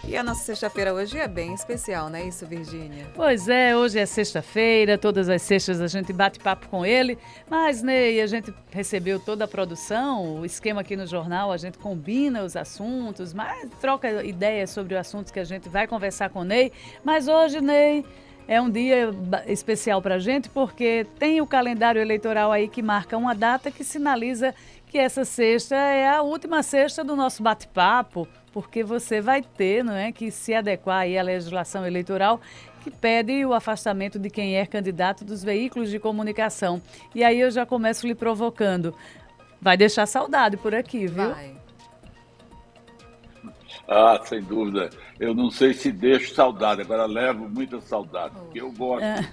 E a nossa sexta-feira hoje é bem especial, não é isso, Virgínia? Pois é, hoje é sexta-feira, todas as sextas a gente bate papo com ele, mas, Ney, a gente recebeu toda a produção, o esquema aqui no jornal, a gente combina os assuntos, mas troca ideias sobre o assunto que a gente vai conversar com o Ney, mas hoje, Ney, é um dia especial para a gente porque tem o calendário eleitoral aí que marca uma data que sinaliza que essa sexta é a última sexta do nosso bate-papo, porque você vai ter, não é, que se adequar aí à legislação eleitoral que pede o afastamento de quem é candidato dos veículos de comunicação. E aí eu já começo lhe provocando. Vai deixar saudade por aqui, viu? Vai. Ah, sem dúvida. Eu não sei se deixo saudade, agora levo muita saudade, porque eu gosto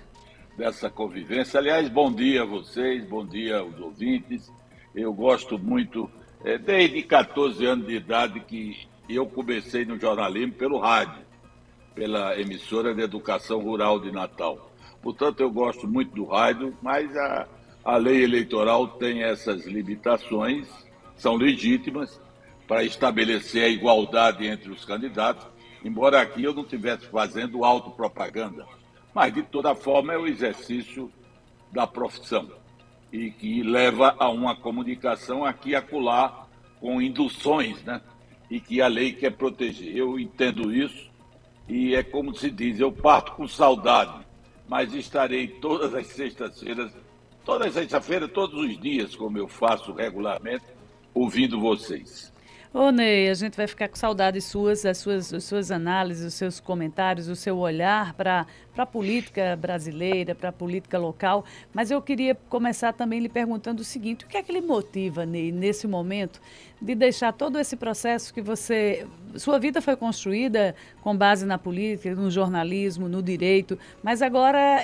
dessa convivência. Aliás, bom dia a vocês, bom dia aos ouvintes. Eu gosto muito, desde 14 anos de idade que eu comecei no jornalismo pelo rádio, pela emissora de educação rural de Natal. Portanto, eu gosto muito do rádio, mas a lei eleitoral tem essas limitações, são legítimas, para estabelecer a igualdade entre os candidatos, embora aqui eu não estivesse fazendo autopropaganda. Mas, de toda forma, é o exercício da profissão e que leva a uma comunicação aqui e acolá com induções, né? E que a lei quer proteger. Eu entendo isso e é como se diz, eu parto com saudade, mas estarei todas as sextas-feiras, todos os dias, como eu faço regularmente, ouvindo vocês. Ô Ney, a gente vai ficar com saudades suas, as suas análises, os seus comentários, o seu olhar para a política brasileira, para a política local. Mas eu queria começar também lhe perguntando o seguinte: o que é que lhe motiva, Ney, nesse momento, de deixar todo esse processo que sua vida foi construída com base na política, no jornalismo, no direito, mas agora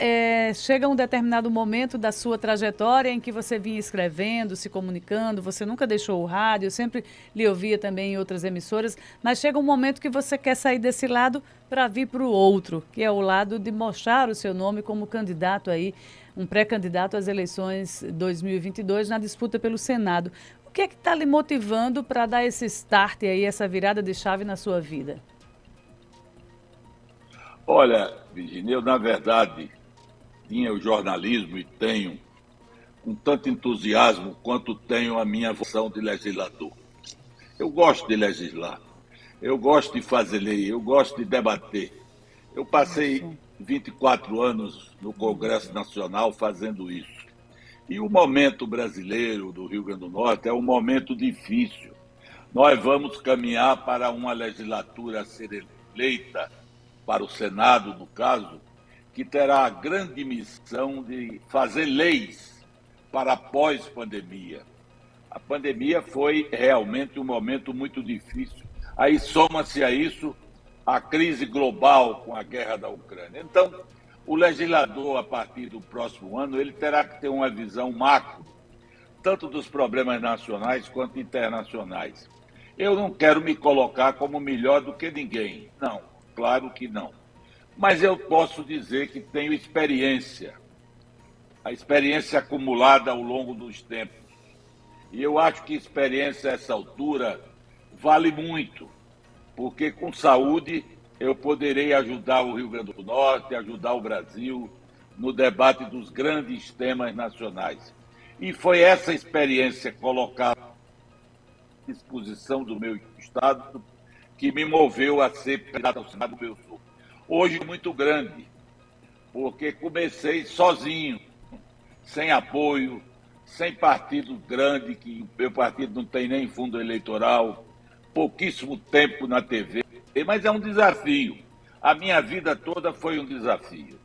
chega um determinado momento da sua trajetória em que você vinha escrevendo, se comunicando, você nunca deixou o rádio, eu sempre lhe ouvia também em outras emissoras, mas chega um momento que você quer sair desse lado para vir para o outro, que é o lado de mostrar o seu nome como candidato aí, um pré-candidato às eleições 2022 na disputa pelo Senado. O que é que está lhe motivando para dar esse start aí, essa virada de chave na sua vida? Olha, Virginia, eu, na verdade, tinha o jornalismo e tenho com tanto entusiasmo quanto tenho a minha função de legislador. Eu gosto de legislar, eu gosto de fazer lei, eu gosto de debater. Eu passei 24 anos no Congresso Nacional fazendo isso. E o momento brasileiro do Rio Grande do Norte é um momento difícil. Nós vamos caminhar para uma legislatura a ser eleita, para o Senado, no caso, que terá a grande missão de fazer leis para pós-pandemia. A pandemia foi realmente um momento muito difícil. Aí soma-se a isso a crise global com a guerra da Ucrânia. Então, o legislador, a partir do próximo ano, ele terá que ter uma visão macro, tanto dos problemas nacionais quanto internacionais. Eu não quero me colocar como melhor do que ninguém. Não, claro que não. Mas eu posso dizer que tenho experiência, a experiência acumulada ao longo dos tempos. E eu acho que experiência a essa altura vale muito, porque com saúde eu poderei ajudar o Rio Grande do Norte, ajudar o Brasil no debate dos grandes temas nacionais. E foi essa experiência colocada à disposição do meu Estado que me moveu a ser candidato ao Senado do meu Sul. Hoje muito grande, porque comecei sozinho, sem apoio, sem partido grande, que o meu partido não tem nem fundo eleitoral, pouquíssimo tempo na TV, mas é um desafio. A minha vida toda foi um desafio.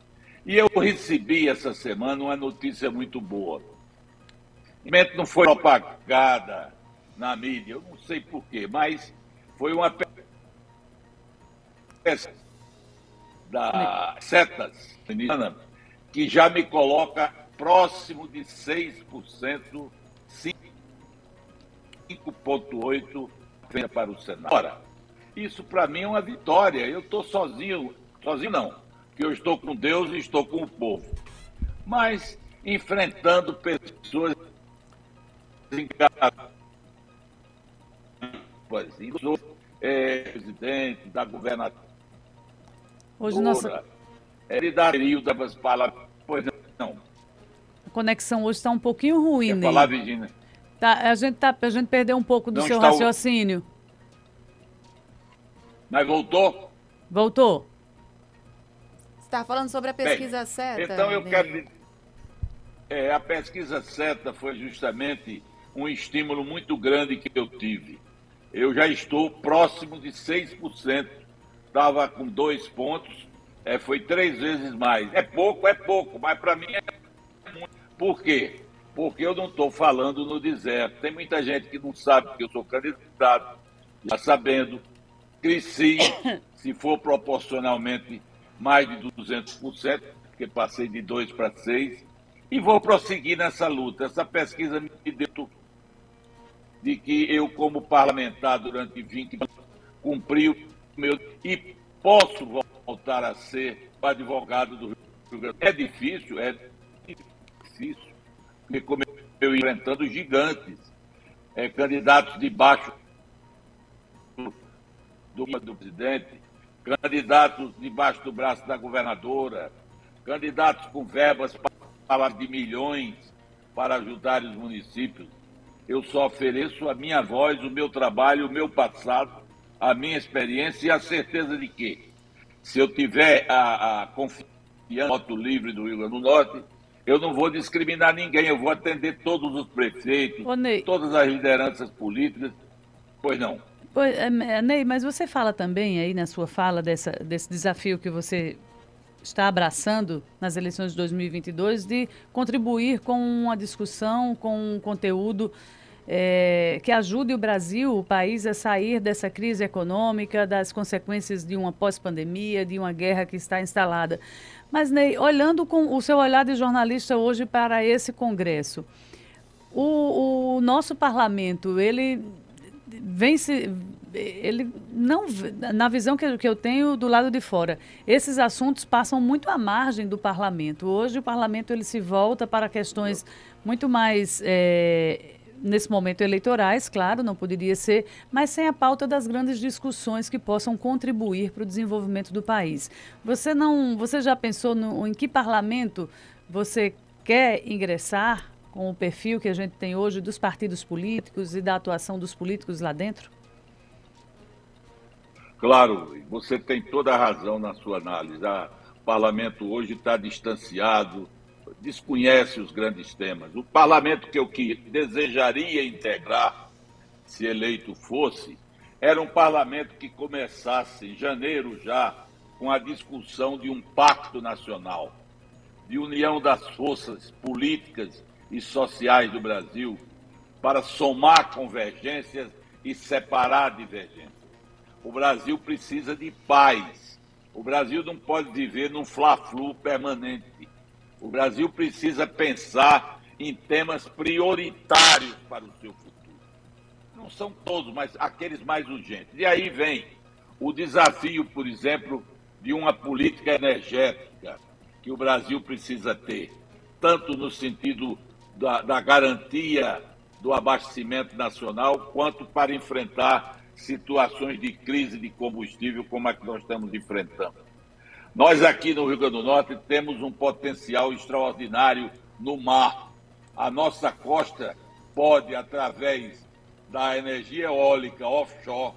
E eu recebi essa semana uma notícia muito boa. Não foi propagada na mídia, eu não sei porquê, mas foi uma pesquisa da Cetas, que já me coloca próximo de 6%, 5,8% para o Senado. Ora, isso para mim é uma vitória. Eu estou sozinho não, porque eu estou com Deus e estou com o povo. Mas enfrentando pessoas engajadas, e presidente, da governadora, Hoje nossa ele daria das palavras. Pois não. a conexão hoje está um pouquinho ruim, Quer Ney. falar, Virgínia? A gente perdeu um pouco do Não seu está raciocínio. Mas voltou? Voltou? Você está falando sobre a pesquisa CETA? Então eu Ney? quero. A pesquisa CETA foi justamente um estímulo muito grande que eu tive. Eu já estou próximo de 6%. Estava com 2 pontos, foi 3 vezes mais. É pouco, mas para mim é muito. Por quê? Porque eu não estou falando no deserto. Tem muita gente que não sabe que eu sou candidato, já sabendo, cresci, se for proporcionalmente, mais de 200%, porque passei de 2 para 6, e vou prosseguir nessa luta. Essa pesquisa me deu de que eu, como parlamentar durante 20 anos, cumpri o meu... e posso voltar a ser o advogado do Rio Grande do Sul. É difícil, porque como eu enfrentando gigantes, candidatos debaixo do presidente, candidatos debaixo do braço da governadora, candidatos com verbas de milhões para ajudar os municípios. Eu só ofereço a minha voz, o meu trabalho, o meu passado, a minha experiência e a certeza de que, se eu tiver a confiança no voto livre do Rio Grande do Norte, eu não vou discriminar ninguém, eu vou atender todos os prefeitos, todas as lideranças políticas. Pois não. Ney, mas você fala também aí na sua fala desse desafio que você está abraçando nas eleições de 2022 de contribuir com uma discussão, com um conteúdo que ajude o Brasil, o país, a sair dessa crise econômica, das consequências de uma pós-pandemia, de uma guerra que está instalada. Mas, Ney, olhando com o seu olhar de jornalista hoje para esse Congresso, o nosso parlamento, ele não, na visão que eu tenho do lado de fora, esses assuntos passam muito à margem do parlamento. Hoje o parlamento ele se volta para questões muito mais, nesse momento, eleitorais, claro, não poderia ser, mas sem a pauta das grandes discussões que possam contribuir para o desenvolvimento do país. Você já pensou em que parlamento você quer ingressar, com o perfil que a gente tem hoje dos partidos políticos e da atuação dos políticos lá dentro? Claro, você tem toda a razão na sua análise. O parlamento hoje está distanciado, desconhece os grandes temas. O parlamento que eu desejaria integrar, se eleito fosse, era um parlamento que começasse em janeiro já com a discussão de um pacto nacional, de união das forças políticas e sociais do Brasil, para somar convergências e separar divergências. O Brasil precisa de paz. O Brasil não pode viver num fla-flu permanente. O Brasil precisa pensar em temas prioritários para o seu futuro. Não são todos, mas aqueles mais urgentes. E aí vem o desafio, por exemplo, de uma política energética que o Brasil precisa ter, tanto no sentido da garantia do abastecimento nacional, quanto para enfrentar situações de crise de combustível como a que nós estamos enfrentando. Nós aqui no Rio Grande do Norte temos um potencial extraordinário no mar. A nossa costa pode, através da energia eólica offshore,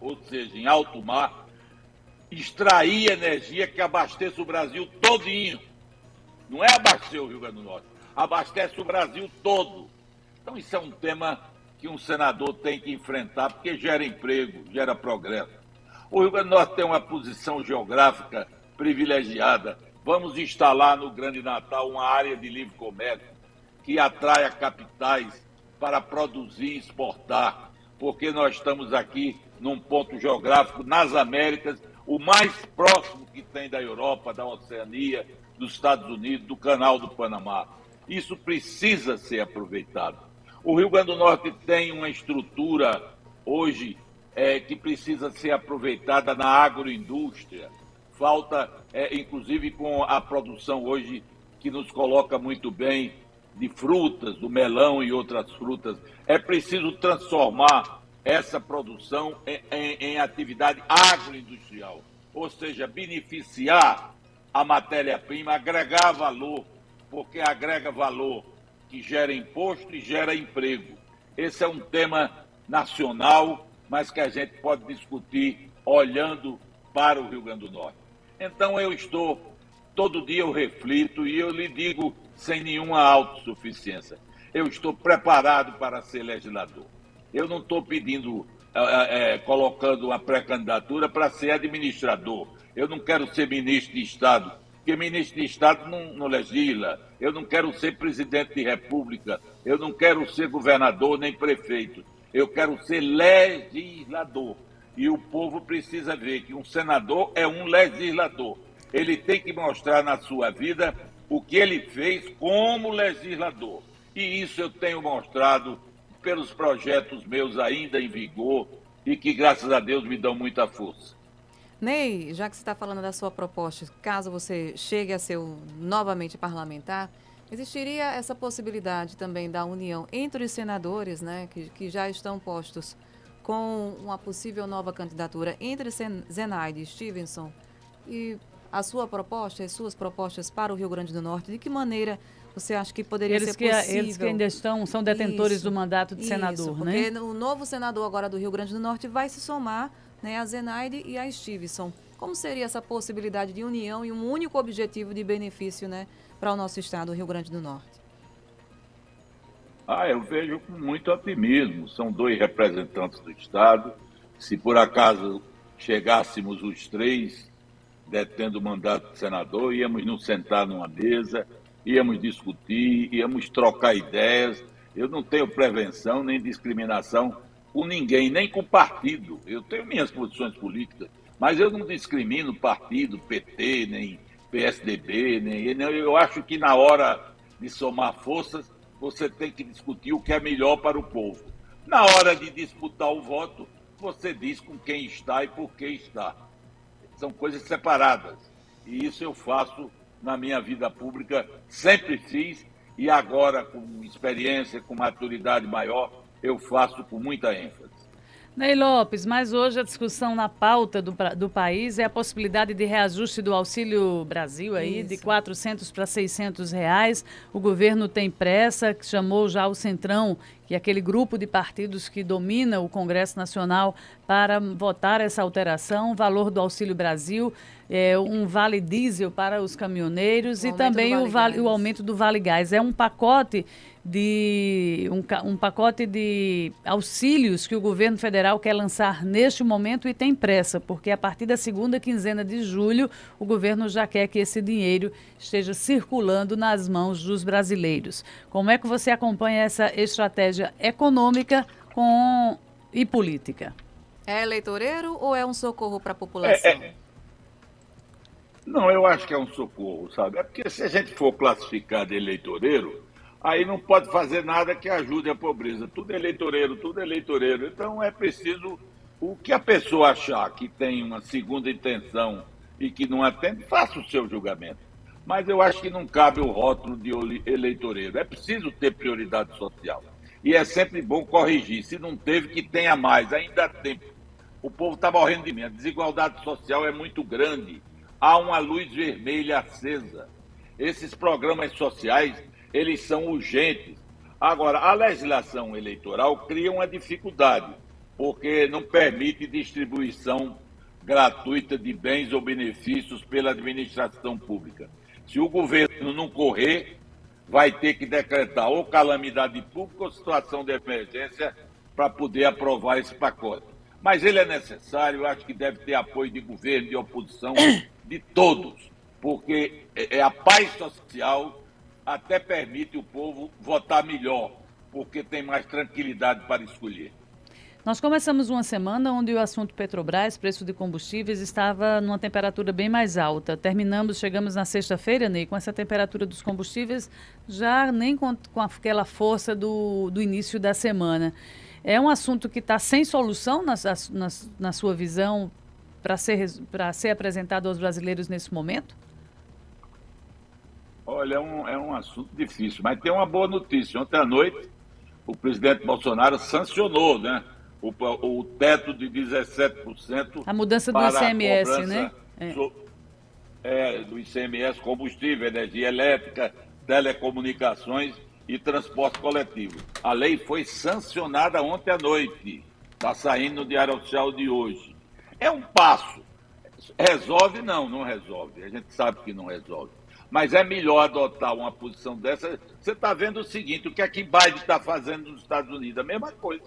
ou seja, em alto mar, extrair energia que abasteça o Brasil todinho. Não é abastecer o Rio Grande do Norte, abastece o Brasil todo. Então isso é um tema que um senador tem que enfrentar, porque gera emprego, gera progresso. O Rio Grande do Norte tem uma posição geográfica privilegiada. Vamos instalar no Grande Natal uma área de livre comércio que atraia capitais para produzir e exportar, porque nós estamos aqui num ponto geográfico nas Américas, o mais próximo que tem da Europa, da Oceania, dos Estados Unidos, do Canal do Panamá. Isso precisa ser aproveitado. O Rio Grande do Norte tem uma estrutura hoje que precisa ser aproveitada na agroindústria. Falta, inclusive com a produção hoje que nos coloca muito bem de frutas, do melão e outras frutas. É preciso transformar essa produção em atividade agroindustrial, ou seja, beneficiar a matéria-prima, agregar valor, porque agrega valor que gera imposto e gera emprego. Esse é um tema nacional, mas que a gente pode discutir olhando para o Rio Grande do Norte. Então todo dia eu reflito e eu lhe digo sem nenhuma autossuficiência, eu estou preparado para ser legislador. Eu não estou pedindo, colocando uma pré-candidatura para ser administrador. Eu não quero ser ministro de Estado, porque ministro de Estado não legisla. Eu não quero ser presidente de república. Eu não quero ser governador nem prefeito. Eu quero ser legislador. E o povo precisa ver que um senador é um legislador. Ele tem que mostrar na sua vida o que ele fez como legislador. E isso eu tenho mostrado pelos projetos meus ainda em vigor e que, graças a Deus, me dão muita força. Ney, já que você está falando da sua proposta, caso você chegue a ser novamente parlamentar, existiria essa possibilidade também da união entre os senadores, né, que já estão postos com uma possível nova candidatura entre Zenaide e Stevenson, e a sua proposta, as suas propostas para o Rio Grande do Norte, de que maneira você acha que poderia ser possível? Eles que ainda são detentores do mandato de senador, né? Porque o novo senador agora do Rio Grande do Norte vai se somar, né, a Zenaide e a Stevenson. Como seria essa possibilidade de união e um único objetivo de benefício, né, para o nosso estado, o Rio Grande do Norte? Eu vejo com muito otimismo. São 2 representantes do estado. Se por acaso chegássemos os 3 detendo o mandato de senador, íamos nos sentar numa mesa, íamos discutir, íamos trocar ideias. Eu não tenho prevenção nem discriminação com ninguém, nem com partido. Eu tenho minhas posições políticas, mas eu não discrimino partido, PT, nem PSDB, eu acho que na hora de somar forças, você tem que discutir o que é melhor para o povo. Na hora de disputar o voto, você diz com quem está e por que está. São coisas separadas. E isso eu faço na minha vida pública, sempre fiz, e agora, com experiência, com maturidade maior, eu faço com muita ênfase. Ney Lopes, mas hoje a discussão na pauta do país é a possibilidade de reajuste do Auxílio Brasil aí, de R$400 para R$600. O governo tem pressa, que chamou já o Centrão, que é aquele grupo de partidos que domina o Congresso Nacional, para votar essa alteração. O valor do Auxílio Brasil, um vale diesel para os caminhoneiros e também o aumento do Vale Gás. É um pacote um pacote de auxílios que o governo federal quer lançar neste momento e tem pressa, porque a partir da segunda quinzena de julho o governo já quer que esse dinheiro esteja circulando nas mãos dos brasileiros. Como é que você acompanha essa estratégia econômica e política? É eleitoreiro ou é um socorro para a população? Não, eu acho que é um socorro, sabe? É porque se a gente for classificar de eleitoreiro, aí não pode fazer nada que ajude a pobreza. Tudo é eleitoreiro, tudo é eleitoreiro. Então é preciso o que a pessoa achar que tem uma segunda intenção e que não atende, faça o seu julgamento. Mas eu acho que não cabe o rótulo de eleitoreiro. É preciso ter prioridade social. E é sempre bom corrigir. Se não teve, que tenha mais. Ainda há tempo. O povo está morrendo de medo. A desigualdade social é muito grande. Há uma luz vermelha acesa. Esses programas sociais, eles são urgentes. Agora, a legislação eleitoral cria uma dificuldade, porque não permite distribuição gratuita de bens ou benefícios pela administração pública. Se o governo não correr, vai ter que decretar ou calamidade pública ou situação de emergência para poder aprovar esse pacote. Mas ele é necessário, acho que deve ter apoio de governo, de oposição, de todos, porque a paz social até permite o povo votar melhor, porque tem mais tranquilidade para escolher. Nós começamos uma semana onde o assunto Petrobras, preço de combustíveis, estava numa temperatura bem mais alta. Chegamos na sexta-feira, Ney, com essa temperatura dos combustíveis, já nem com aquela força do início da semana. É um assunto que está sem solução na sua visão para ser apresentado aos brasileiros nesse momento? Olha, é um assunto difícil, mas tem uma boa notícia. Ontem à noite, o presidente Bolsonaro sancionou, né, o teto de 17% A mudança do para a ICMS, cobrança né? do ICMS, combustível, energia elétrica, telecomunicações e transporte coletivo. A lei foi sancionada ontem à noite, está saindo no Diário Oficial de hoje. É um passo. Resolve? Não, não resolve. A gente sabe que não resolve. Mas é melhor adotar uma posição dessa. Você está vendo o seguinte, o que é que Biden está fazendo nos Estados Unidos? A mesma coisa.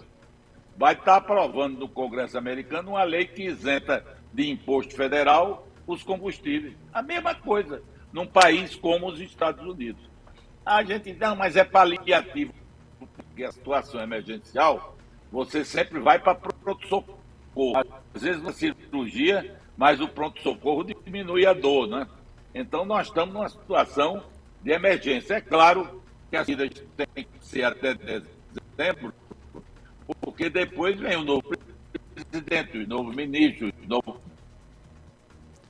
Biden está aprovando no Congresso americano uma lei que isenta de imposto federal os combustíveis. A mesma coisa, num país como os Estados Unidos. A gente, não, mas é paliativo, porque a situação emergencial, você sempre vai para pronto-socorro. Às vezes na cirurgia, mas o pronto-socorro diminui a dor, né? Então nós estamos numa situação de emergência. É claro que as vidas têm que ser até dezembro, porque depois vem o novo presidente, os novos ministros, os novos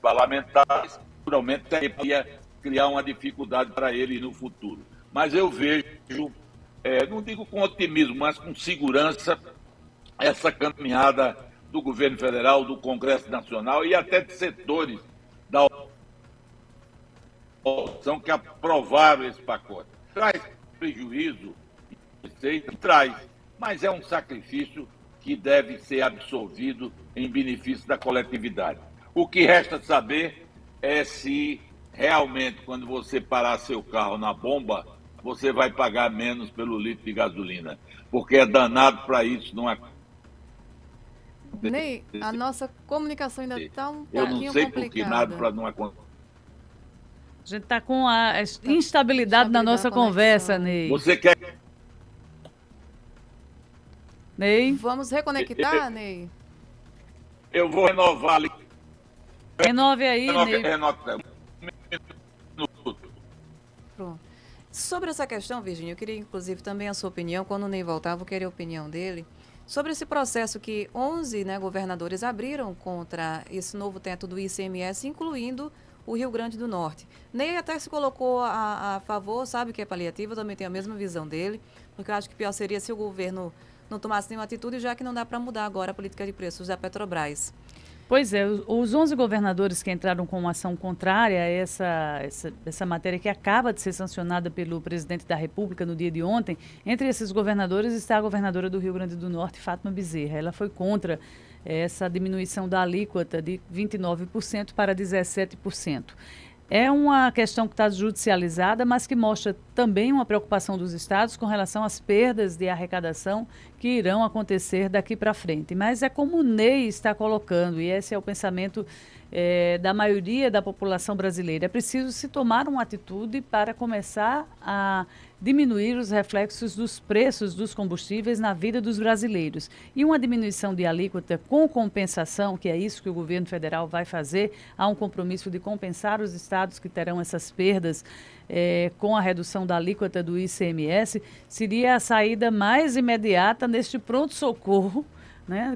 parlamentares, naturalmente teria criar uma dificuldade para ele no futuro. Mas eu vejo, não digo com otimismo, mas com segurança, essa caminhada do governo federal, do Congresso Nacional e até de setores da oposição que aprovaram esse pacote. Traz prejuízo, traz, mas é um sacrifício que deve ser absorvido em benefício da coletividade. O que resta saber é se realmente, quando você parar seu carro na bomba, você vai pagar menos pelo litro de gasolina, porque é danado para isso, não é? Ney, a nossa comunicação ainda está um Eu pouquinho não sei complicada. por que nada para não acontecer. A gente está com a instabilidade na nossa conversa, Ney. Você quer... Ney? Vamos reconectar, Ney? Eu vou renovar ali. Renove aí, Ney. Pronto. Sobre essa questão, Virgínia, eu queria inclusive também a sua opinião. Quando o Ney voltar, eu vou querer a opinião dele. Sobre esse processo que 11 governadores abriram contra esse novo teto do ICMS, incluindo o Rio Grande do Norte. Ney até se colocou a favor, sabe que é paliativo, eu também tenho a mesma visão dele, porque eu acho que pior seria se o governo não tomasse nenhuma atitude, já que não dá para mudar agora a política de preços da Petrobras. Pois é, os 11 governadores que entraram com uma ação contrária a essa matéria que acaba de ser sancionada pelo presidente da República no dia de ontem, entre esses governadores está a governadora do Rio Grande do Norte, Fátima Bezerra. Ela foi contra essa diminuição da alíquota de 29% para 17%. É uma questão que está judicializada, mas que mostra também uma preocupação dos estados com relação às perdas de arrecadação que irão acontecer daqui para frente. Mas é como o Ney está colocando, e esse é o pensamento da maioria da população brasileira. É preciso se tomar uma atitude para começar a diminuir os reflexos dos preços dos combustíveis na vida dos brasileiros. E uma diminuição de alíquota com compensação, que é isso que o governo federal vai fazer, há um compromisso de compensar os estados que terão essas perdas com a redução da alíquota do ICMS, seria a saída mais imediata neste pronto-socorro, né,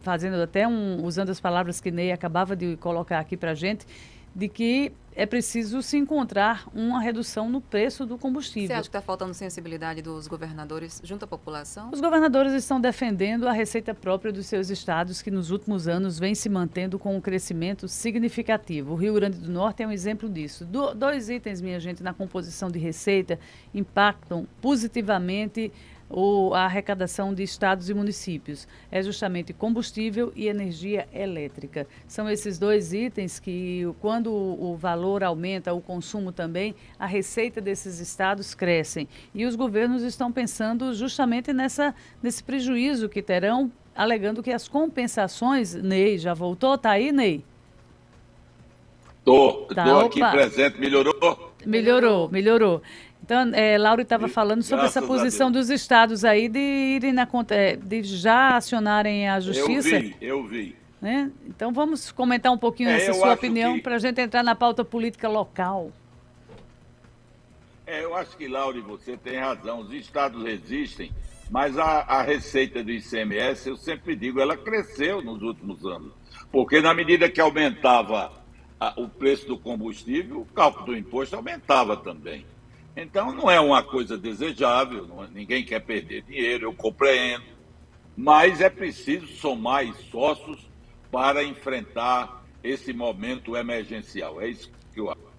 fazendo até usando as palavras que Ney acabava de colocar aqui para a gente, de que é preciso se encontrar uma redução no preço do combustível. Você acha que está faltando sensibilidade dos governadores junto à população? Os governadores estão defendendo a receita própria dos seus estados, que nos últimos anos vem se mantendo com um crescimento significativo. O Rio Grande do Norte é um exemplo disso. Dois itens, minha gente, na composição de receita impactam positivamente a arrecadação de estados e municípios. É justamente combustível e energia elétrica. São esses dois itens que, quando o valor aumenta, o consumo também, a receita desses estados crescem. E os governos estão pensando justamente nesse prejuízo que terão, alegando que as compensações... Ney, já voltou? Tá aí, Ney? Tô aqui presente. Melhorou? Melhorou. Então, Laura estava falando sobre essa posição dos estados aí de irem de já acionarem a justiça. Eu vi. Né? Então, vamos comentar um pouquinho essa sua opinião para a gente entrar na pauta política local. Eu acho que, Laura, você tem razão. Os estados resistem, mas a receita do ICMS, eu sempre digo, ela cresceu nos últimos anos. Porque na medida que aumentava o preço do combustível, o cálculo do imposto aumentava também. Então, não é uma coisa desejável, ninguém quer perder dinheiro, eu compreendo. mas é preciso somar esforços para enfrentar esse momento emergencial. É isso que eu acho.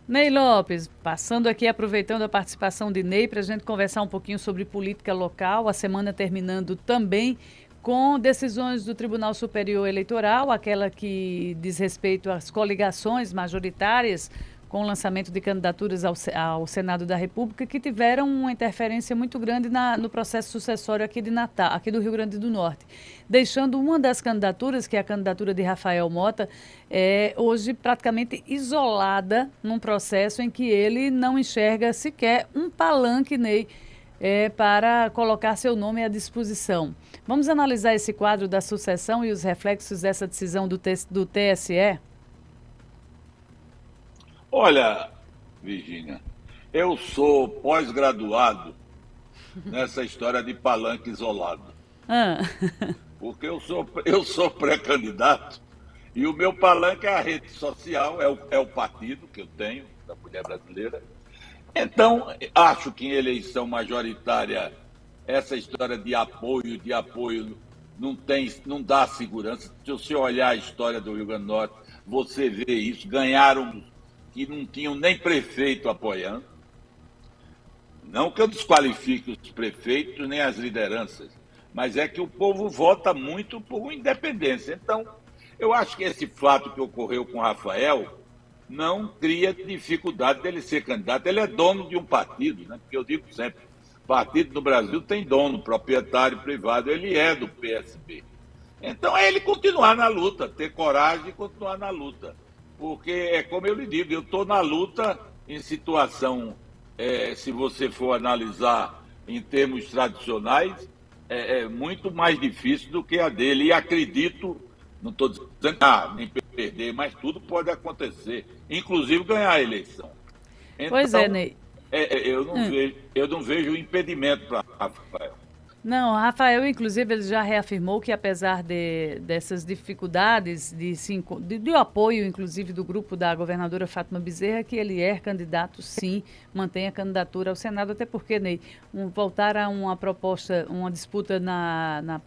Ney Lopes, passando aqui, aproveitando a participação de Ney, para a gente conversar um pouquinho sobre política local, a semana terminando também com decisões do Tribunal Superior Eleitoral, aquela que diz respeito às coligações majoritárias, com o lançamento de candidaturas ao Senado da República, que tiveram uma interferência muito grande no processo sucessório aqui de Natal, aqui do Rio Grande do Norte, deixando uma das candidaturas, que é a candidatura de Rafael Mota, hoje praticamente isolada num processo em que ele não enxerga sequer um palanque, Ney, para colocar seu nome à disposição. Vamos analisar esse quadro da sucessão e os reflexos dessa decisão do TSE? Olha, Virgínia, eu sou pós-graduado nessa história de palanque isolado. Porque eu sou pré-candidato e o meu palanque é a rede social, é o partido que eu tenho, da Mulher Brasileira. Então, acho que em eleição majoritária, essa história de apoio não dá segurança. Se você olhar a história do Rio Grande do Norte, você vê isso. Ganharam que não tinham nem prefeito apoiando. Não que eu desqualifique os prefeitos nem as lideranças, mas é que o povo vota muito por independência. Então, eu acho que esse fato que ocorreu com o Rafael não cria dificuldade dele ser candidato. Ele é dono de um partido, né? Porque eu digo sempre, partido no Brasil tem dono, proprietário privado, ele é do PSB. Então é ele continuar na luta, ter coragem de continuar na luta. Porque é como eu lhe digo, eu estou na luta em situação, se você for analisar em termos tradicionais, é muito mais difícil do que a dele. E acredito, não estou dizendo nem perder, mas tudo pode acontecer, inclusive ganhar a eleição. Então, pois é, Ney. Eu não vejo impedimento para Rafael. Não, Rafael, inclusive, ele já reafirmou que, apesar dessas dificuldades de apoio, inclusive, do grupo da governadora Fátima Bezerra, que ele é candidato, sim, mantém a candidatura ao Senado, até porque, Ney, voltar a uma proposta, uma disputa na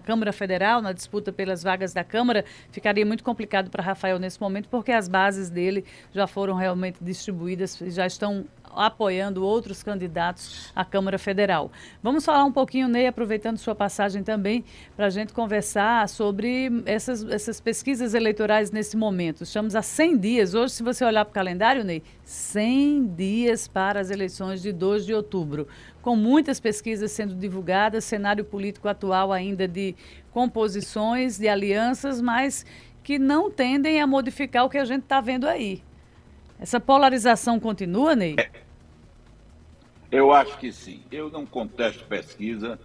Câmara Federal, na disputa pelas vagas da Câmara, ficaria muito complicado para Rafael nesse momento, porque as bases dele já foram realmente distribuídas, já estão apoiando outros candidatos à Câmara Federal. Vamos falar um pouquinho, Ney, aproveitando sua passagem também, para a gente conversar sobre essas pesquisas eleitorais nesse momento. Estamos a 100 dias. Hoje, se você olhar para o calendário, Ney, 100 dias para as eleições de 2 de outubro. Com muitas pesquisas sendo divulgadas, cenário político atual ainda de composições, de alianças, mas que não tendem a modificar o que a gente está vendo aí. Essa polarização continua, Ney? Eu acho que sim. Eu não contesto pesquisa.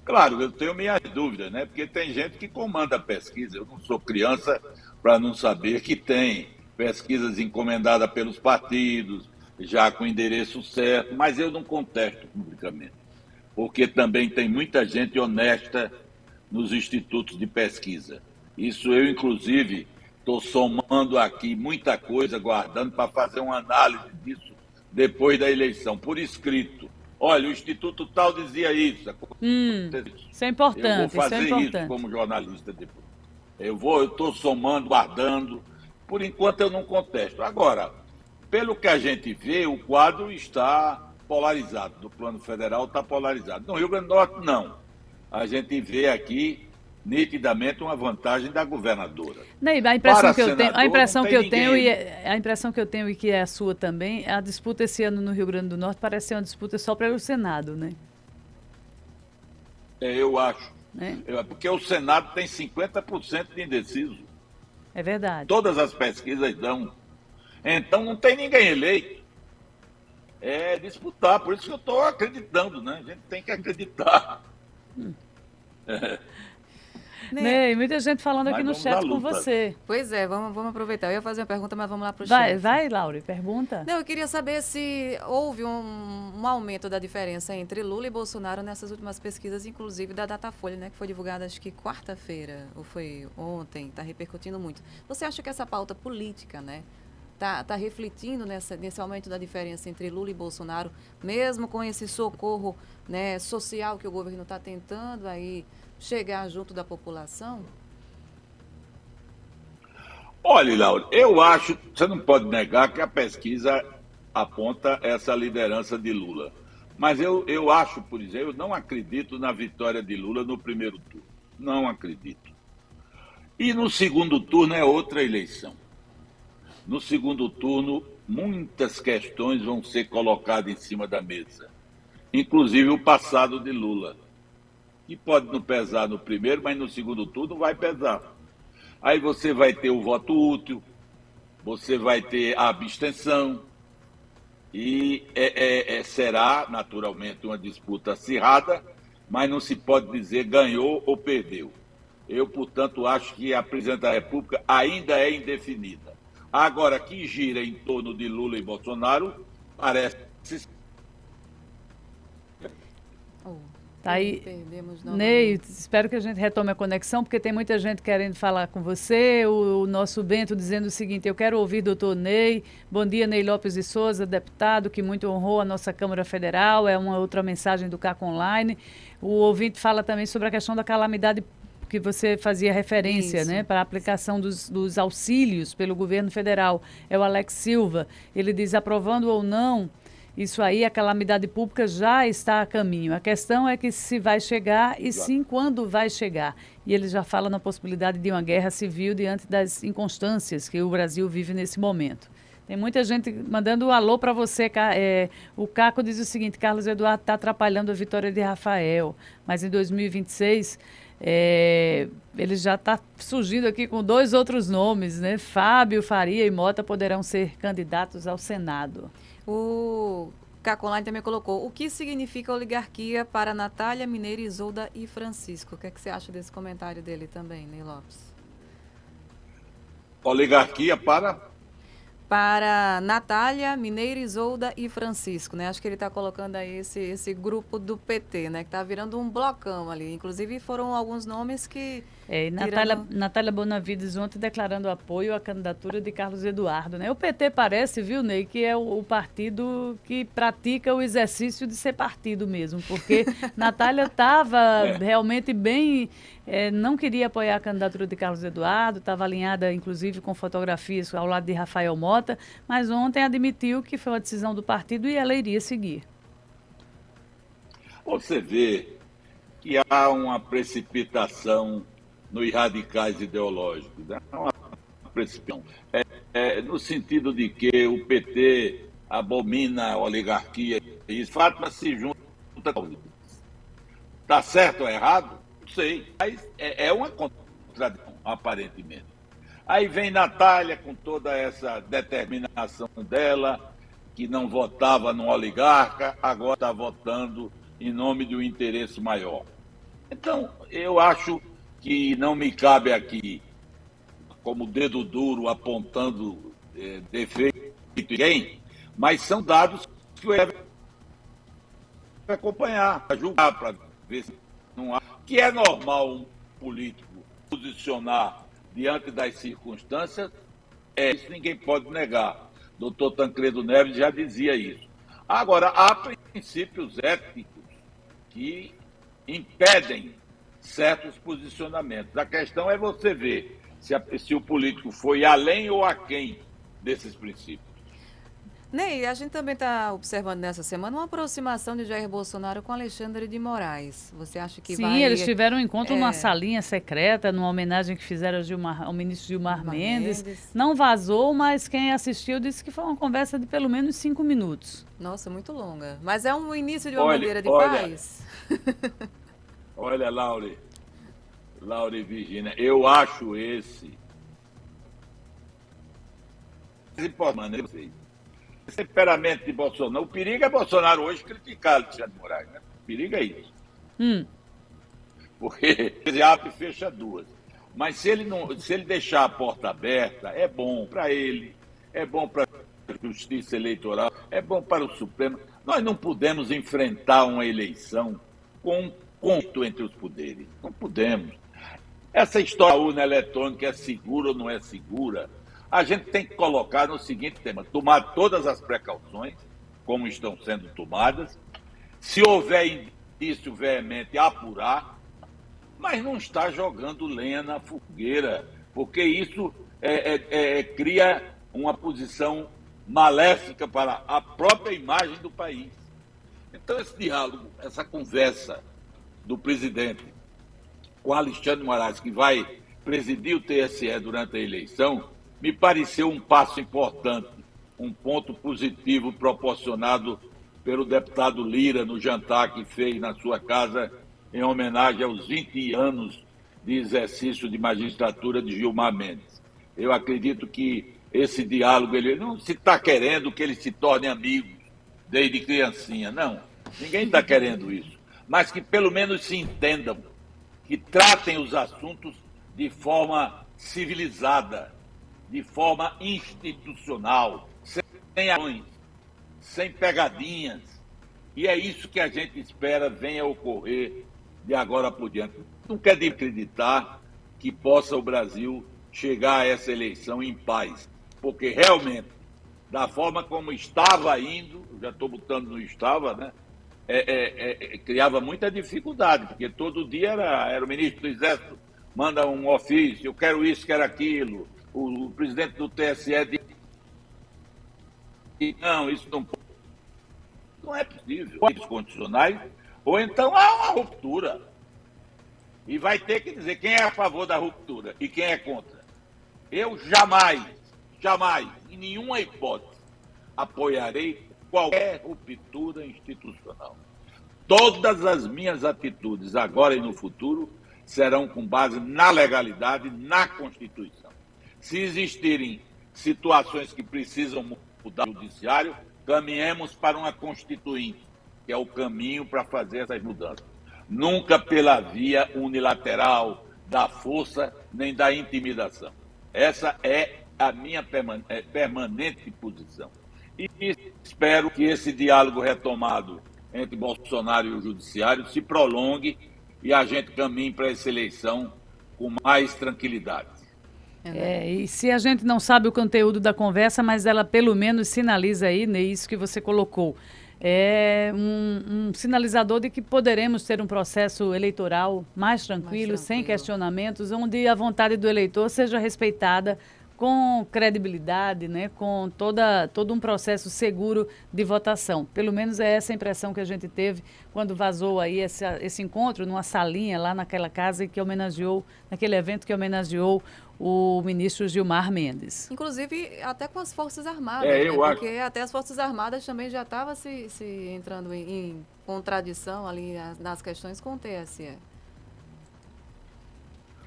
Claro, eu tenho minhas dúvidas, né? Porque tem gente que comanda a pesquisa. Eu não sou criança para não saber que tem pesquisas encomendadas pelos partidos, já com o endereço certo, mas eu não contesto publicamente. Porque também tem muita gente honesta nos institutos de pesquisa. Isso eu, inclusive, estou somando aqui muita coisa, guardando para fazer uma análise disso depois da eleição, por escrito. Olha, o Instituto tal dizia isso. Isso é importante. Eu vou fazer isso como jornalista depois. Eu estou somando, guardando. Por enquanto eu não contesto. Agora, pelo que a gente vê, o quadro está polarizado. Do plano federal está polarizado. No Rio Grande do Norte, não. A gente vê aqui nitidamente uma vantagem da governadora. Ney, a impressão que eu tenho e que é a sua também, a disputa esse ano no Rio Grande do Norte parece ser uma disputa só para o Senado, né? Eu acho. Porque o Senado tem 50% de indeciso. É verdade. Todas as pesquisas dão. Então não tem ninguém eleito. É disputar, por isso que eu estou acreditando, né? A gente tem que acreditar. Ney, muita gente falando aqui no chat com você. Pois é, vamos aproveitar. Eu ia fazer uma pergunta, mas vamos lá para o chat. Vai, Laura, pergunta. Não, eu queria saber se houve um aumento da diferença entre Lula e Bolsonaro nessas últimas pesquisas, inclusive da Datafolha, né, que foi divulgada acho que quarta-feira, ou foi ontem, está repercutindo muito. Você acha que essa pauta política, né, tá refletindo nesse aumento da diferença entre Lula e Bolsonaro, mesmo com esse socorro, né, social que o governo está tentando aí chegar junto da população? Olha, Laura, eu acho, você não pode negar que a pesquisa aponta essa liderança de Lula. Mas eu acho, por exemplo, eu não acredito na vitória de Lula no primeiro turno. Não acredito. E no segundo turno é outra eleição. No segundo turno, muitas questões vão ser colocadas em cima da mesa, inclusive o passado de Lula, que pode não pesar no primeiro, mas no segundo turno vai pesar. Aí você vai ter o voto útil, você vai ter a abstenção, e será, naturalmente, uma disputa acirrada, mas não se pode dizer ganhou ou perdeu. Eu, portanto, acho que a presidente da República ainda é indefinida. Agora, que gira em torno de Lula e Bolsonaro, parece... Tá aí, Ney, espero que a gente retome a conexão, porque tem muita gente querendo falar com você. O nosso Bento dizendo o seguinte: eu quero ouvir doutor Ney. Bom dia, Ney Lopes de Souza, deputado que muito honrou a nossa Câmara Federal. É uma outra mensagem do CAC Online. O ouvinte fala também sobre a questão da calamidade que você fazia referência, né, para a aplicação dos auxílios pelo governo federal. É o Alex Silva. Ele diz, aprovando ou não, isso aí, a calamidade pública já está a caminho. A questão é que se vai chegar e sim quando vai chegar. E ele já fala na possibilidade de uma guerra civil diante das inconstâncias que o Brasil vive nesse momento. Tem muita gente mandando um alô para você. O Caco diz o seguinte: Carlos Eduardo está atrapalhando a vitória de Rafael, mas em 2026 ele já está surgindo aqui com 2 outros nomes, né? Fábio, Faria e Mota poderão ser candidatos ao Senado. O Caco Online também colocou: o que significa oligarquia para Natália, Mineiro, Isolda e Francisco? O que é que você acha desse comentário dele também, Ney Lopes? Oligarquia para Natália, Mineiro, Isolda e Francisco, né? Acho que ele está colocando aí esse grupo do PT, né? Que está virando um blocão ali. Inclusive foram alguns nomes que... Natália Bonavides ontem declarando apoio à candidatura de Carlos Eduardo, né? O PT parece, viu, Ney, que é o partido que pratica o exercício de ser partido mesmo, porque Natália estava realmente bem... não queria apoiar a candidatura de Carlos Eduardo, estava alinhada, inclusive, com fotografias ao lado de Rafael Mota, mas ontem admitiu que foi uma decisão do partido e ela iria seguir. Você vê que há uma precipitação nos radicais ideológicos, né? Uma precipitação. No sentido de que o PT abomina a oligarquia e Fátima se junta com eles. Está certo ou errado? Não sei. Mas é uma contradição, aparentemente. Aí vem Natália com toda essa determinação dela, que não votava no oligarca, agora está votando em nome de um interesse maior. Então, eu acho que não me cabe aqui, como dedo duro, apontando defeito de ninguém, mas são dados que eu deve acompanhar, para julgar, para ver se não há. Que é normal um político posicionar diante das circunstâncias, isso ninguém pode negar. Doutor Tancredo Neves já dizia isso. Agora, há princípios éticos que impedem certos posicionamentos. A questão é você ver se o político foi além ou aquém desses princípios. Ney, a gente também está observando nessa semana uma aproximação de Jair Bolsonaro com Alexandre de Moraes. Você acha que vai... Sim, eles tiveram um encontro numa salinha secreta, numa homenagem que fizeram ao ministro Gilmar Mendes. Não vazou, mas quem assistiu disse que foi uma conversa de pelo menos 5 minutos. Nossa, muito longa. Mas é um início de uma bandeira de paz? Olha, Laura e Virgínia, eu acho esse temperamento de Bolsonaro. O perigo é Bolsonaro hoje criticar Alexandre de Moraes, né? O perigo é isso. Porque ele abre e fecha 2. Mas se ele deixar a porta aberta, é bom para ele, é bom para a Justiça Eleitoral, é bom para o Supremo. Nós não podemos enfrentar uma eleição com um conflito entre os poderes. Não podemos. Essa história da urna eletrônica é segura ou não é segura? A gente tem que colocar no seguinte tema: tomar todas as precauções, como estão sendo tomadas, se houver indício veemente, apurar, mas não está jogando lenha na fogueira, porque isso cria uma posição maléfica para a própria imagem do país. Então, esse diálogo, essa conversa do presidente com Alexandre de Moraes, que vai presidir o TSE durante a eleição, me pareceu um passo importante, um ponto positivo proporcionado pelo deputado Lira no jantar que fez na sua casa em homenagem aos 20 anos de exercício de magistratura de Gilmar Mendes. Eu acredito que esse diálogo, ele não se está querendo que eles se tornem amigos desde criancinha, não. Ninguém está querendo isso. Mas que pelo menos se entendam, que tratem os assuntos de forma civilizada, de forma institucional, sem ações, sem pegadinhas. E é isso que a gente espera venha ocorrer de agora por diante. Não quer acreditar que possa o Brasil chegar a essa eleição em paz, porque realmente, da forma como estava indo, já estou botando no estava, né? Criava muita dificuldade, porque todo dia era o ministro do Exército, manda um ofício, eu quero isso, quero aquilo, o presidente do TSE diz, não, isso não é possível, constitucionais, ou então há uma ruptura. E vai ter que dizer quem é a favor da ruptura e quem é contra. Eu jamais, em nenhuma hipótese, apoiarei qualquer ruptura institucional. Todas as minhas atitudes, agora e no futuro, serão com base na legalidade, na Constituição. Se existirem situações que precisam mudar o judiciário, caminhemos para uma Constituinte, que é o caminho para fazer essas mudanças. Nunca pela via unilateral, da força, nem da intimidação. Essa é a minha permanente posição. E espero que esse diálogo retomado entre Bolsonaro e o Judiciário se prolongue e a gente caminhe para essa eleição com mais tranquilidade. E se a gente não sabe o conteúdo da conversa, mas ela pelo menos sinaliza aí, Ney, isso que você colocou. É um sinalizador de que poderemos ter um processo eleitoral mais tranquilo, sem questionamentos, onde a vontade do eleitor seja respeitada com credibilidade, né, com todo um processo seguro de votação. Pelo menos é essa a impressão que a gente teve quando vazou aí esse encontro numa salinha lá naquela casa que homenageou, naquele evento que homenageou o ministro Gilmar Mendes. Inclusive até com as Forças Armadas, né? Porque até as Forças Armadas também já estavam se entrando em contradição ali nas questões com o TSE.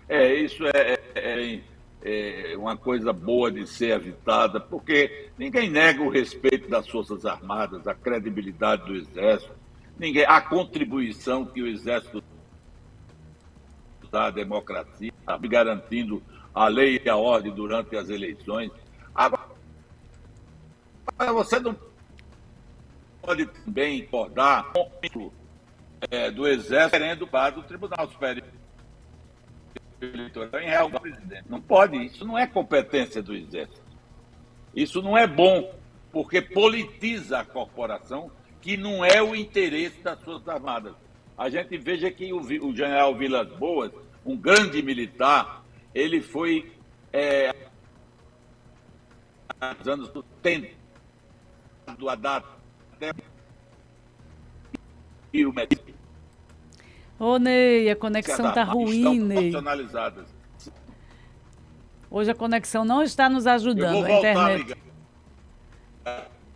Isso é uma coisa boa de ser evitada, porque ninguém nega o respeito das Forças Armadas, a credibilidade do Exército, a contribuição que o Exército dá à democracia, garantindo a lei e a ordem durante as eleições. Agora, você não pode também acordar do Exército querendo para do Tribunal Superior Eleitoral em real do presidente. Não pode, isso não é competência do Exército. Isso não é bom, porque politiza a corporação, que não é o interesse das Forças Armadas. A gente veja que o general Vilas Boas, um grande militar, ele foi anos tentado a dar até e o médico. Ô, Ney, a conexão está ruim, Ney. Hoje a conexão não está nos ajudando, a internet.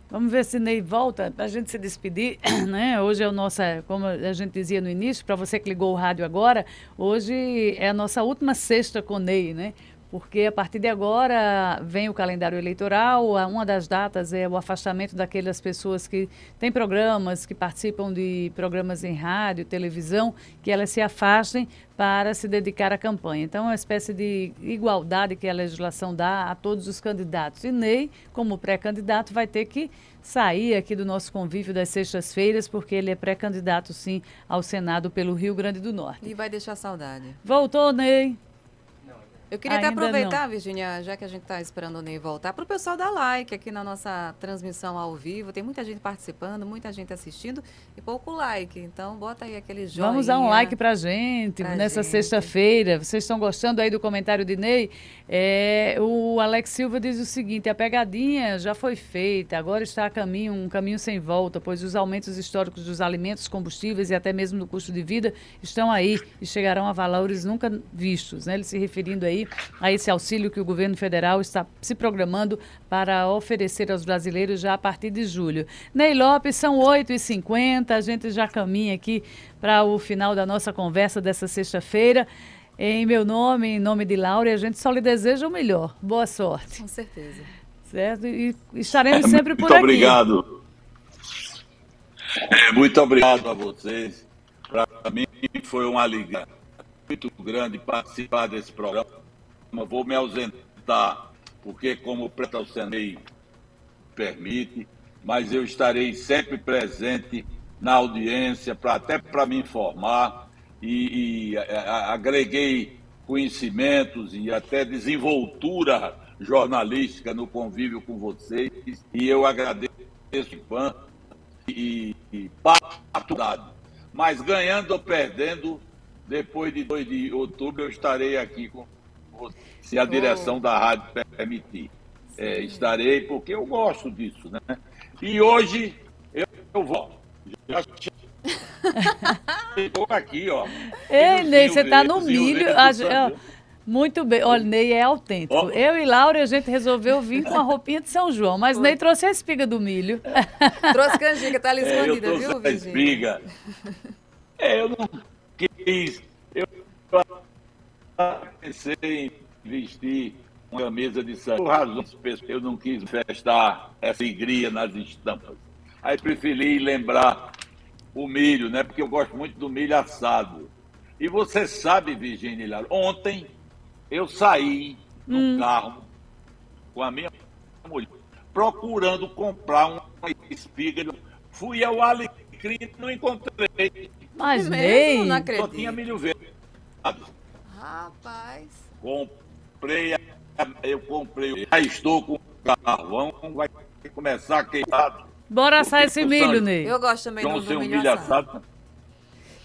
Vamos ver se Ney volta para a gente se despedir, né? Hoje é o nosso, como a gente dizia no início, para você que ligou o rádio agora, hoje é a nossa última sexta com Ney, né? Porque a partir de agora vem o calendário eleitoral, uma das datas é o afastamento daquelas pessoas que têm programas, que participam de programas em rádio, televisão, que elas se afastem para se dedicar à campanha. Então, é uma espécie de igualdade que a legislação dá a todos os candidatos. E Ney, como pré-candidato, vai ter que sair aqui do nosso convívio das sextas-feiras, porque ele é pré-candidato, sim, ao Senado pelo Rio Grande do Norte. E vai deixar saudade. Voltou, Ney. Eu queria até Ainda aproveitar, não. Virgínia, já que a gente está esperando o Ney voltar, para o pessoal dar like aqui na nossa transmissão ao vivo. Tem muita gente participando, muita gente assistindo e pouco like. Então, bota aí aquele joinha. Vamos dar um like pra gente nessa sexta-feira. Vocês estão gostando aí do comentário de Ney? O Alex Silva diz o seguinte: a pegadinha já foi feita, agora está um caminho sem volta, pois os aumentos históricos dos alimentos, combustíveis e até mesmo do custo de vida estão aí e chegarão a valores nunca vistos, né? Ele se referindo aí a esse auxílio que o governo federal está se programando para oferecer aos brasileiros já a partir de julho. Ney Lopes, são 8h50, a gente já caminha aqui para o final da nossa conversa dessa sexta-feira. Em meu nome, em nome de Laura, a gente só lhe deseja o melhor. Boa sorte. Com certeza. Certo? E estaremos sempre por muito aqui. Obrigado. Muito obrigado a vocês. Para mim foi uma alegria muito grande participar desse programa. Vou me ausentar, porque como o Preta Senei permite, mas eu estarei sempre presente na audiência, até para me informar, e agreguei conhecimentos e até desenvoltura jornalística no convívio com vocês, e eu agradeço e partilhado. Mas ganhando ou perdendo, depois de 2 de outubro eu estarei aqui com você, se a direção da rádio permitir. Estarei, porque eu gosto disso, né? E hoje eu vou. Já chegou aqui, ó. Ei, Ney, você está no milho. Muito bem. Olha, Ney é autêntico. Eu e Laura, a gente resolveu vir com a roupinha de São João, mas Ney trouxe a espiga do milho. Trouxe canjica, tá ali escondida, eu viu, trouxe a espiga. Eu não quis. Eu pensei em vestir uma camisa de São João. Eu não quis festar essa alegria nas estampas. Aí preferi lembrar o milho, né? Porque eu gosto muito do milho assado. E você sabe, Virgínia e Laura, ontem eu saí no carro com a minha mulher procurando comprar uma espiga. Fui ao Alecrim e não encontrei. Mas Ney, Ney... Só tinha milho verde. Rapaz. Eu comprei. Já estou com o carvão, vai começar queimado. Bora assar esse milho, Ney. Eu gosto também do milho assado.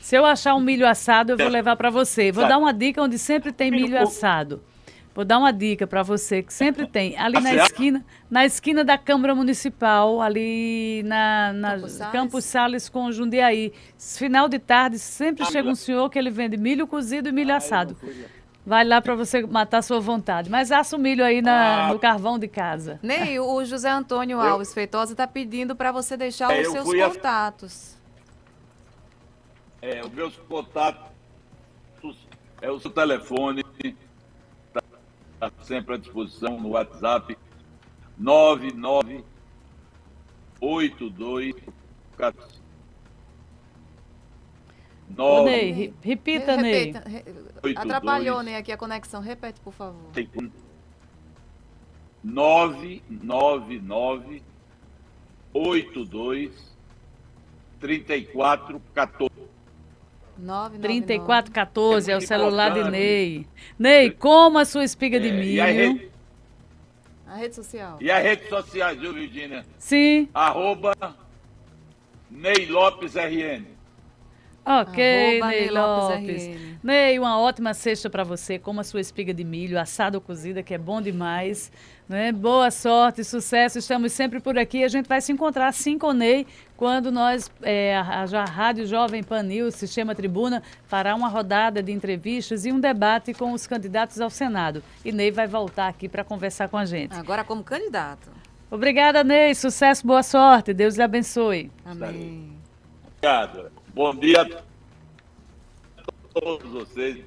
Se eu achar um milho assado, eu vou levar para você. Vou dar uma dica onde sempre tem milho assado. Vou dar uma dica para você, que sempre tem. Ali na esquina da Câmara Municipal, ali na Campos Sales com Jundiaí. Final de tarde, sempre chega um senhor que ele vende milho cozido e milho assado. Vai lá para você matar a sua vontade. Mas assa o milho aí no carvão de casa. Ney, o José Antônio Alves Feitosa está pedindo para você deixar os seus contatos. Os meus contatos é o seu telefone, está sempre à disposição no WhatsApp, 9982. Ney, repita, Ney. Atrapalhou, Ney, aqui a conexão. Repete, por favor. 999 82 3414. 3414 é o celular de Ney. Ney, coma a sua espiga de milho. A rede social. E as redes sociais, viu, Virgínia? Sim. @Ney Lopes RN. Ok, Ney Lopes. Ney, uma ótima sexta para você. Coma a sua espiga de milho, assada ou cozida, que é bom demais. Né? Boa sorte, sucesso. Estamos sempre por aqui. A gente vai se encontrar, sim, com o Ney, quando nós, a Rádio Jovem Pan News, Sistema Tribuna, fará uma rodada de entrevistas e um debate com os candidatos ao Senado. E Ney vai voltar aqui para conversar com a gente. Agora como candidato. Obrigada, Ney. Sucesso, boa sorte. Deus lhe abençoe. Amém. Obrigado. Bom dia a todos vocês.